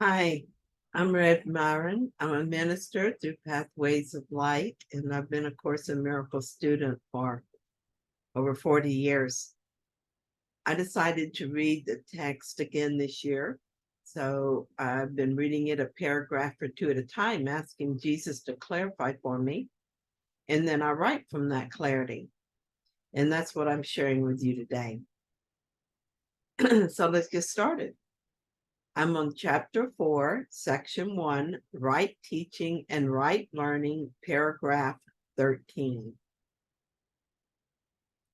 Hi, I'm Red Myron. I'm a minister through Pathways of Light, and I've been a Course in Miracles student for over 40 years. I decided to read the text again this year, so I've been reading it a paragraph or two at a time, asking Jesus to clarify for me, and then I write from that clarity. And that's what I'm sharing with you today. So let's get started. I'm on chapter 4, section 1, right teaching and right learning, paragraph 13.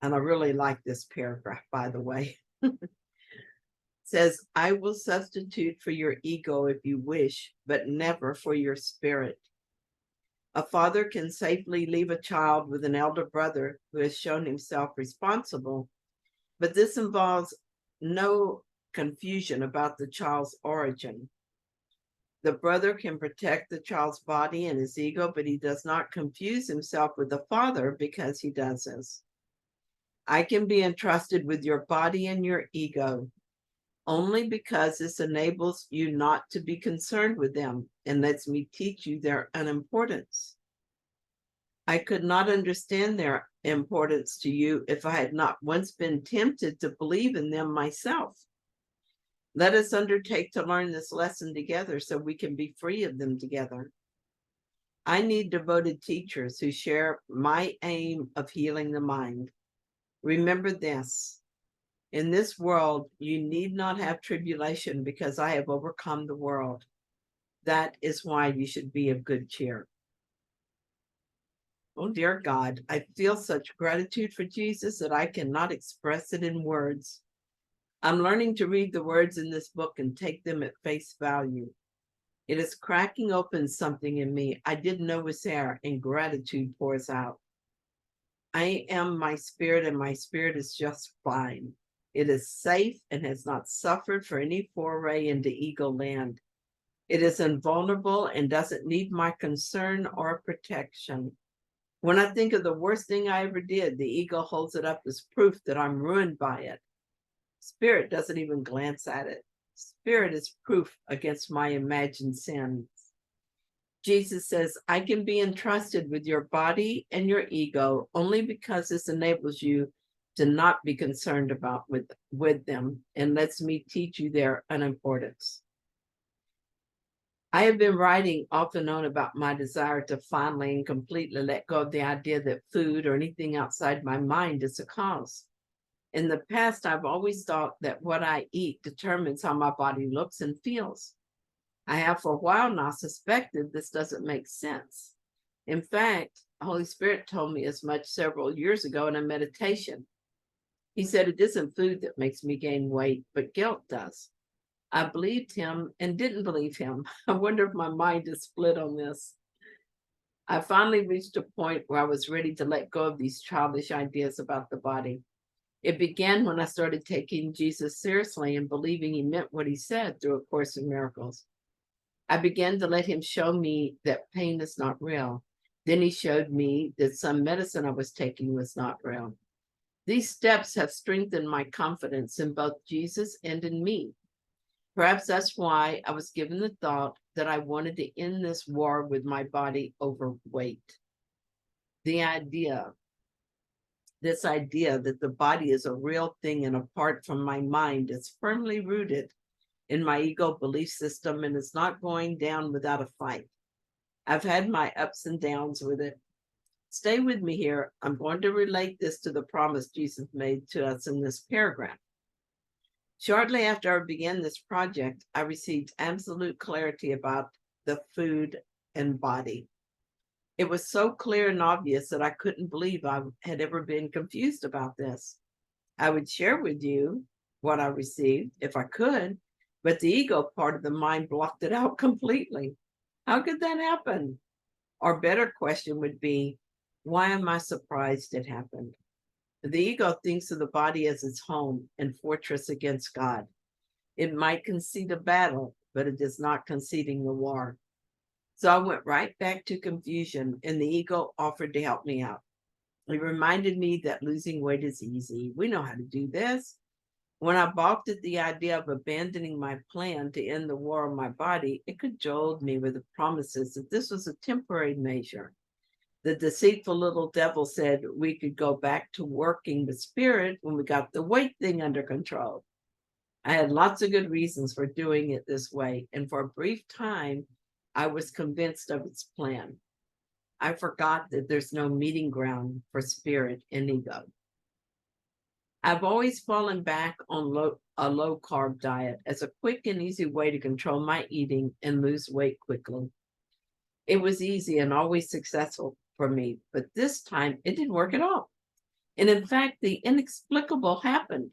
And I really like this paragraph, by the way. It says, I will substitute for your ego if you wish, but never for your spirit. A father can safely leave a child with an elder brother who has shown himself responsible, but this involves no confusion about the child's origin. The brother can protect the child's body and his ego, but he does not confuse himself with the father because he does this. I can be entrusted with your body and your ego only because this enables you not to be concerned with them and lets me teach you their unimportance. I could not understand their importance to you if I had not once been tempted to believe in them myself. Let us undertake to learn this lesson together so we can be free of them together. I need devoted teachers who share my aim of healing the mind. Remember this. In this world, you need not have tribulation because I have overcome the world. That is why you should be of good cheer. Oh, dear God, I feel such gratitude for Jesus that I cannot express it in words. I'm learning to read the words in this book and take them at face value. It is cracking open something in me I didn't know was there, and gratitude pours out. I am my spirit, and my spirit is just fine. It is safe and has not suffered for any foray into ego land. It is invulnerable and doesn't need my concern or protection. When I think of the worst thing I ever did, the ego holds it up as proof that I'm ruined by it. Spirit doesn't even glance at it. Spirit is proof against my imagined sins. Jesus says, I can be entrusted with your body and your ego only because this enables you to not be concerned about with them and lets me teach you their unimportance. I have been writing off and on about my desire to finally and completely let go of the idea that food or anything outside my mind is a cause. In the past, I've always thought that what I eat determines how my body looks and feels. I have for a while now suspected this doesn't make sense. In fact, Holy Spirit told me as much several years ago in a meditation. He said it isn't food that makes me gain weight, but guilt does. I believed him and didn't believe him. I wonder if my mind is split on this. I finally reached a point where I was ready to let go of these childish ideas about the body. It began when I started taking Jesus seriously and believing he meant what he said through A Course in Miracles. I began to let him show me that pain is not real. Then he showed me that some medicine I was taking was not real. These steps have strengthened my confidence in both Jesus and in me. Perhaps that's why I was given the thought that I wanted to end this war with my body over weight. This idea that the body is a real thing and apart from my mind is firmly rooted in my ego belief system and is not going down without a fight. I've had my ups and downs with it. Stay with me here. I'm going to relate this to the promise Jesus made to us in this paragraph. Shortly after I began this project, I received absolute clarity about the food and body. It was so clear and obvious that I couldn't believe I had ever been confused about this. I would share with you what I received if I could, but the ego part of the mind blocked it out completely. How could that happen? Or better question would be, why am I surprised it happened? The ego thinks of the body as its home and fortress against God. It might concede a battle, but it is not conceding the war. So I went right back to confusion, and the ego offered to help me out. It reminded me that losing weight is easy. We know how to do this. When I balked at the idea of abandoning my plan to end the war on my body, it cajoled me with the promises that this was a temporary measure. The deceitful little devil said we could go back to working the spirit when we got the weight thing under control. I had lots of good reasons for doing it this way, and for a brief time, I was convinced of its plan. I forgot that there's no meeting ground for spirit and ego. I've always fallen back on a low-carb diet as a quick and easy way to control my eating and lose weight quickly. It was easy and always successful for me, but this time it didn't work at all. And in fact, the inexplicable happened.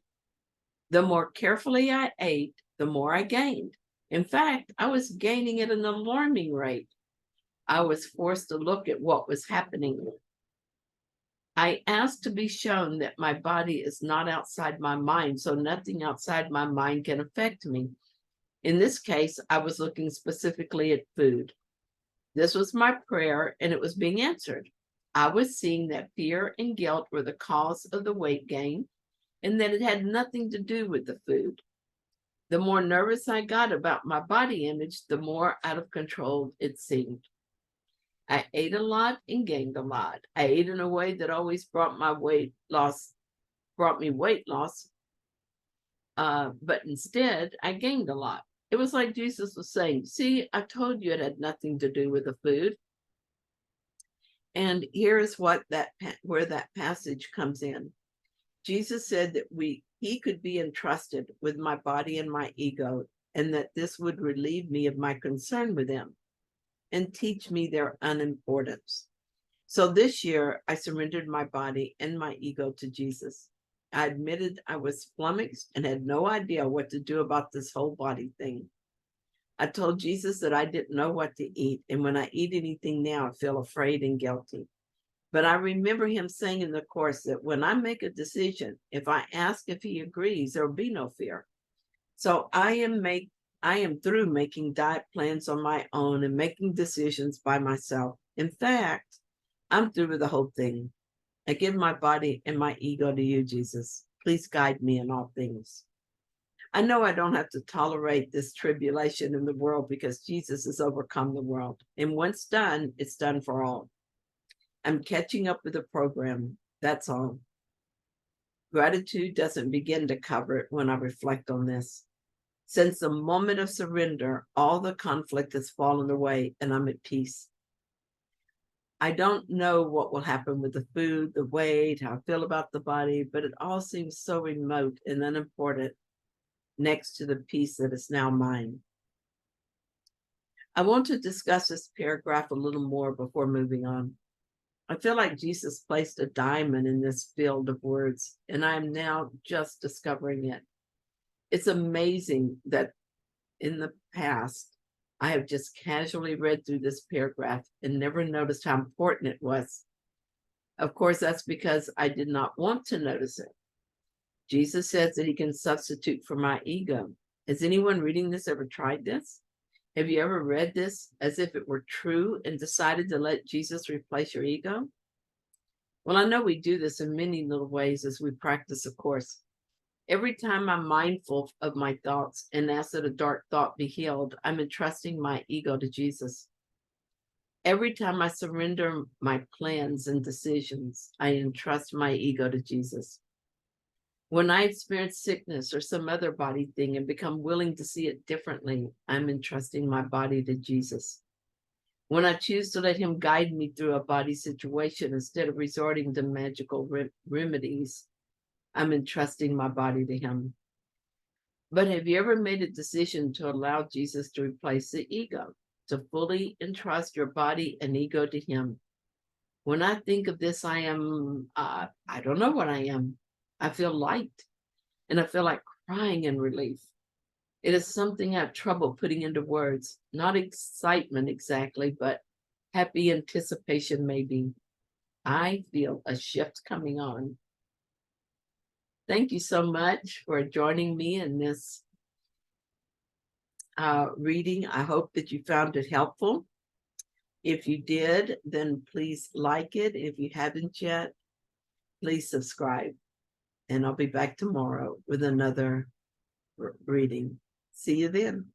The more carefully I ate, the more I gained. In fact, I was gaining at an alarming rate. I was forced to look at what was happening. I asked to be shown that my body is not outside my mind, so nothing outside my mind can affect me. In this case, I was looking specifically at food. This was my prayer, and it was being answered. I was seeing that fear and guilt were the cause of the weight gain, and that it had nothing to do with the food. The more nervous I got about my body image, the more out of control it seemed. I ate a lot and gained a lot. I ate in a way that always brought me weight loss, but instead I gained a lot. It was like Jesus was saying, see, I told you it had nothing to do with the food. And here is where that passage comes in. Jesus said that he could be entrusted with my body and my ego, and that this would relieve me of my concern with them and teach me their unimportance. So this year, I surrendered my body and my ego to Jesus. I admitted I was flummoxed and had no idea what to do about this whole body thing. I told Jesus that I didn't know what to eat, and when I eat anything now, I feel afraid and guilty. But I remember him saying in the Course that when I make a decision, if I ask if he agrees, there will be no fear. So I am through making diet plans on my own and making decisions by myself. In fact, I'm through with the whole thing. I give my body and my ego to you, Jesus. Please guide me in all things. I know I don't have to tolerate this tribulation in the world because Jesus has overcome the world. And once done, it's done for all. I'm catching up with the program. That's all. Gratitude doesn't begin to cover it when I reflect on this. Since the moment of surrender, all the conflict has fallen away and I'm at peace. I don't know what will happen with the food, the weight, how I feel about the body, but it all seems so remote and unimportant next to the peace that is now mine. I want to discuss this paragraph a little more before moving on. I feel like Jesus placed a diamond in this field of words, and I am now just discovering it. It's amazing that in the past, I have just casually read through this paragraph and never noticed how important it was. Of course, that's because I did not want to notice it. Jesus says that he can substitute for my ego. Has anyone reading this ever tried this? Have you ever read this as if it were true and decided to let Jesus replace your ego? Well, I know we do this in many little ways as we practice a course. Every time I'm mindful of my thoughts and ask that a dark thought be healed, I'm entrusting my ego to Jesus. Every time I surrender my plans and decisions, I entrust my ego to Jesus. When I experience sickness or some other body thing and become willing to see it differently, I'm entrusting my body to Jesus. When I choose to let him guide me through a body situation instead of resorting to magical remedies, I'm entrusting my body to him. But have you ever made a decision to allow Jesus to replace the ego, to fully entrust your body and ego to him? When I think of this, I don't know what I am. I feel light, and I feel like crying in relief. It is something I have trouble putting into words, not excitement exactly, but happy anticipation maybe. I feel a shift coming on. Thank you so much for joining me in this reading. I hope that you found it helpful. If you did, then please like it. If you haven't yet, please subscribe. and I'll be back tomorrow with another reading. See you then.